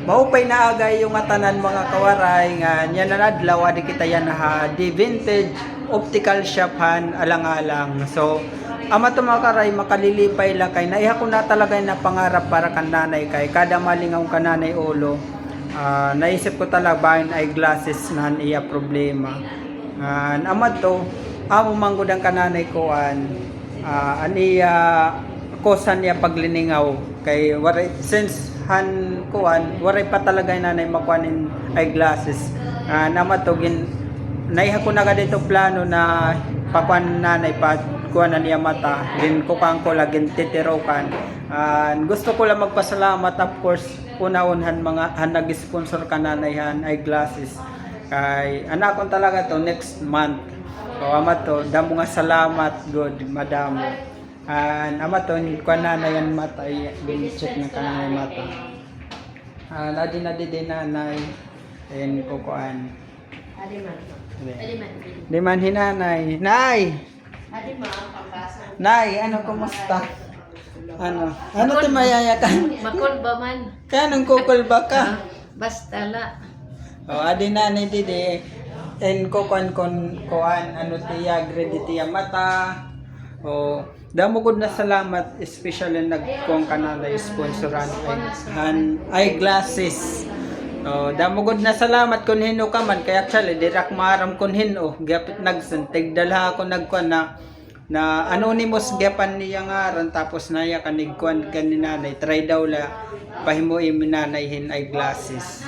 maupay na agay yung atanan mga kawaray nga nya nanadlaw adi kita yan ha di vintage optical shop han alang-alang. So ama to mga karay makalilipay lang kay naiha ko na talaga na pangarap para kan nanay kay kada malingaw kananay ulo. Naisip ko talaga bahin ay glasses na iya problema. Ama to amo manggod ang kananay ko aniya kosan niya pagliningaw kay waray since han kuan waray pa talaga nanay makuanin eyeglasses. Namatugin naiha ko na dito plano na pakuan nanay pa kuan na niya mata din ko kang ko lagin titirokan. Gusto ko lang magpasalamat of course una-unhan mga nag-sponsor ka nanayhan eyeglasses kay anak ko talaga to next month. So ama to damo nga salamat good madamo. Ama to kuan nanayan mata check na kanay mata. Ladi na di nanay en kukuan. Di man hinanay. Nay. Nay, ano kumusta? Ano ti mayayakan? Makol ba man? Kanang kukul ba ka? Basta la. Adi nanay didi en kukuan kuan ano tiya grade tiya mata. Damo gud na salamat especially nagkuang kanalay sponsoran eyeglasses. Damo gud na salamat kun hino ka man kay actually dirak maram kun hino gapit nagsentig dalha ako nagkuan na anonymous gapan niya ngaran tapos naya kanigkuan kaninanay try daw la pahimuin minanayhin eyeglasses.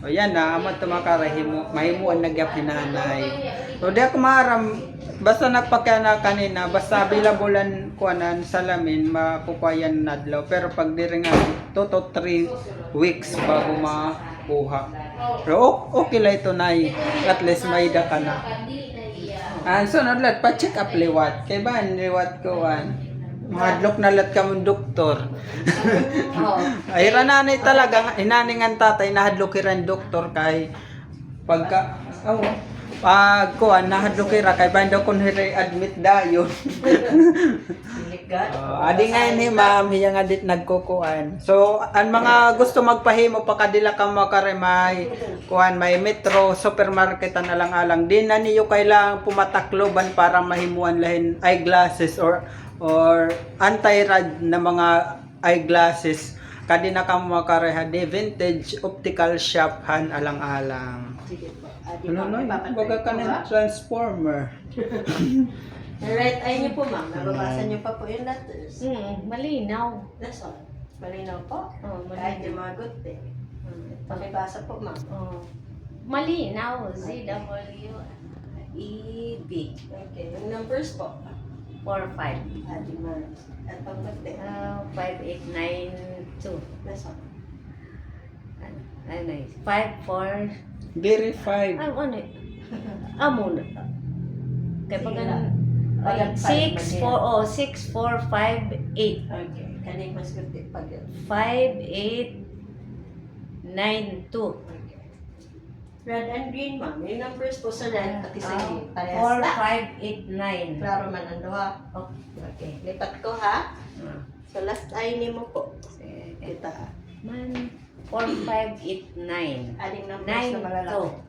Yan na amo to makarahimo mahimuan nagyap hinanay. Di ako maram basta nagpakana kanina basta bilabulan kuanan salamin makukuyan nadlaw pero pag diri nga 2 to 3 weeks bago makuha. Pero okay la ito nay at least may da ka na. Sunod lat pa check up liwat kay ba liwat ko mahadlok na lat ka mong doktor. Ay rananay talaga inaningan tatay nahadlok iran doktor kay pagka pag kuan nahadlok ira kay banda kun hiri admit dayon. Adi nga ni ma'am hiya nga dit nagkukuan. So ang mga gusto magpahimo pakadila ka makaremay kuan may metro supermarket na lang-alang din na niyo kailangan pumatakloban para mahimuan lahin eyeglasses or anti-rad na mga eyeglasses kadi na ka makareha di vintage optical shop han alang-alang. Sige po. Baga ka ng transformer. Right eye niyo po ma'am. Nababasa niyo pa po yung letters. Malinaw. That's all. Malinaw po? Kahit yung mga good thing. Pakibasa po ma'am. Malinaw. Z-W-E-B. Okay. Yung numbers po? 4-5. Adi ma'am. At pang good thing? 5-8-9-2. That's all. 5-4 Very 5. ano amon kay pag 6-4 6-4-5-8 okay kaning mas good pag 5-8-9-2 okay red and green ma'am yung numbers po sa red pati sa green 4-5-8-9 klaro man ang duha okay lipat ko ha so last eye nimo po kita man 4-5-8-9 aling numbers na malalaki.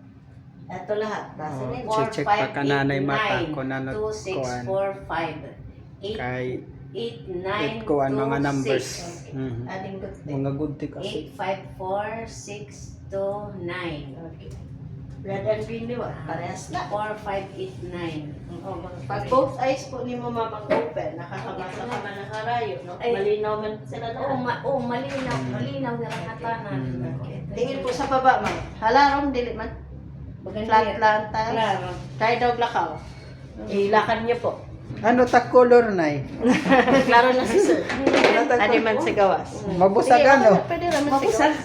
Ito lahat. Check pa ka nanay mata ko na 2-6-4-5 kay 8-9 kuan mga numbers. Aling good thing. Mga good thing kasi. 8-5-4-6-2-9 okay. Red and green liwa. Parehas na. 4-5-8-9 pag both eyes po ni mo mamang open, nakakabasa ka man ng harayo, no? Malinaw man sila na. Malinaw. Malinaw na nakatanan. Tingin po sa baba, ma'am. Halarong, dili man. Flat tayo. Try daw lakaw. Ilakan niyo po. Ano ta color nay? Klaro na si sir. Ani man sa gawas. Mabusagan no. Pwede ra man sa gawas.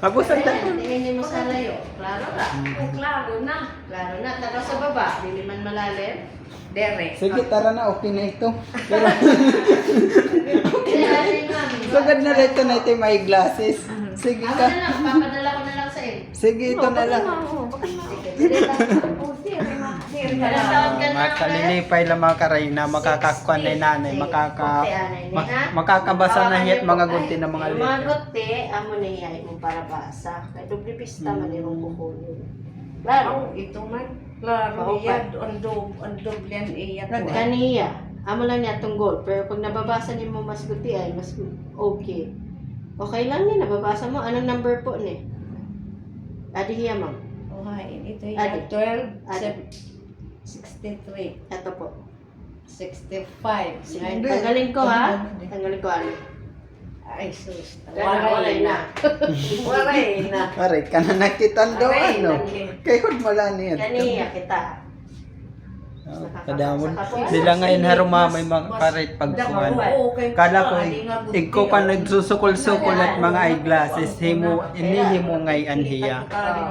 Mabusagan. Tingin mo sa layo. Klaro ra. Klaro na. Klaro na. Tara sa baba, dili man malalim. Dere. Sige tara na okay na ito. Pero Sagad na ito na ito may glasses. Sige Ako ka. na lang, papadala ko na lang sa iyo. Sige ito na lang. Sige, Ilang taon ka na? Makalilipay lang mga karay na makakakuan na nanay, makakabasa na hiyat mga gunti ng mga Yung mga letter. gote, amo na iyay mo para basa. Kaya dubli pista man yung kukunin. Claro. Ito man. Klaro, iya, andog yan iya. Kaniya. Amo lang niya itong gold. Pero pag nababasa niyo mo mas guti ay mas okay. Okay lang niya, nababasa mo. Anong number po ni? Adi hiya, ma'am. Ito Adi. iya, 12, Adi. 63, Ito po. 65. Ngayon, tanggalin ko ha. Tanggalin ko ano. Ay, sus. Waray na. Waray na. Aray, ka na nakitan daw Aray, ano. naki- Kay hud mala niya. Kaniya kita. Kadamon. Dila ngayon haruma may mga karay pagkuhan. Kala ko igko ka nagsusukol-sukol at mga eyeglasses himo inihimo ngay anhiya.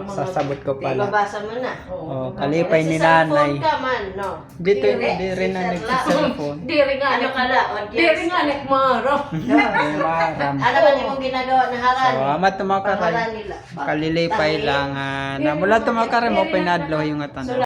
Sasabot ko pala. Ibabasa mo na. Oh, kalipay ni Sa nanay. cellphone ka man, no? Dito di rin na nagsa-cellphone. Diri nga, Ano ka la? diri nga, nekmaro. Ay, maram. Ano ba yung ginagawa na harani? Salamat mga karay. Panghalan nila. Kalilipay lang. Na mula tumakare mo pinadlo yung atan.